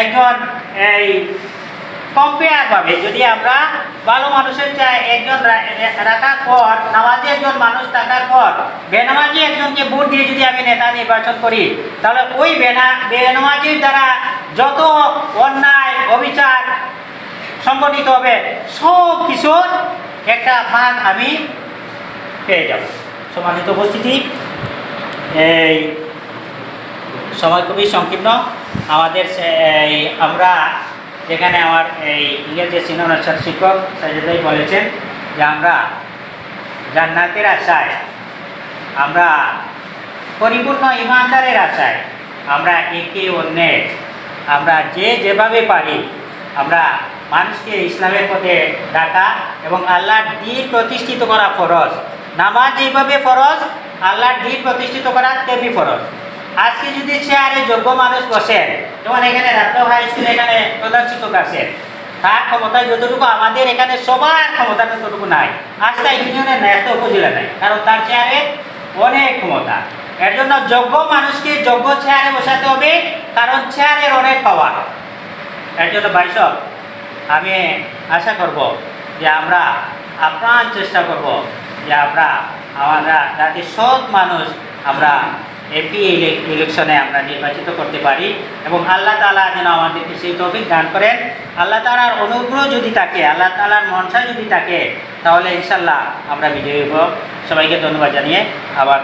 একজন এই কম্পেয়ারভাবে যদি আমরা ভালো মানুষের চাই একজন রাখার পর নামাজি একজন মানুষ থাকার পর বেনামাজি একজনকে ভোট দিয়ে যদি আমি নেতা নির্বাচন করি, তাহলে ওই বেনামাজির দ্বারা যত অন্যায় অবিচার সংগঠিত হবে সব কিছুর একটা ভাগ আমি পেয়ে যাব। সম্মানিত উপস্থিতি, এই সময় খুবই সংকীর্ণ আমাদের। আমরা যেখানে আমার এই ইংরেজি সিনিয়র নার্সার শিক্ষক সাজেদাই বলেছেন যে আমরা জান্নাতের আশায়, আমরা পরিপূর্ণ ইমানদারের আশায় আমরা একে অন্যের আমরা যেভাবে পারি আমরা মানুষকে ইসলামের পথে ডাকা এবং আল্লাহর দ্বীন প্রতিষ্ঠিত করা ফরজ। নামাজ যেভাবে ফরজ, আল্লাহর দ্বীন প্রতিষ্ঠিত করা তেমনি ফরজ। আজকে যদি চেয়ারে যোগ্য মানুষ বসেন, যেমন এখানে রাত্র হাই স্কুল এখানে প্রধান শিক্ষক আছেন, তার ক্ষমতা যতটুকু আমাদের এখানে সবার ক্ষমতা ততটুকু নাই। আজকে ইউনিয়নের নাই, একটা উপজেলা নাই, কারণ তার চেয়ারে অনেক ক্ষমতা। এর জন্য যোগ্য মানুষকে যোগ্য চেয়ারে বসাতে হবে, কারণ চেয়ারের অনেক পাওয়ার। এর জন্য ভাইসব আমি আশা করব যে আমরা আপ্রাণ চেষ্টা করব যে আমরা যাতে সৎ মানুষ আমরা এমপি ইলেকশনে আমরা নির্বাচিত করতে পারি এবং আল্লাহ তাআলা যেন আমাদেরকে সেই তৌফিক দান করেন। আল্লাহ তাআলার অনুগ্রহ যদি থাকে, আল্লাহ তাআলার মনসা যদি থাকে, তাহলে ইনশাল্লাহ আমরা বিজয়ী হব। সবাইকে ধন্যবাদ জানিয়ে আবার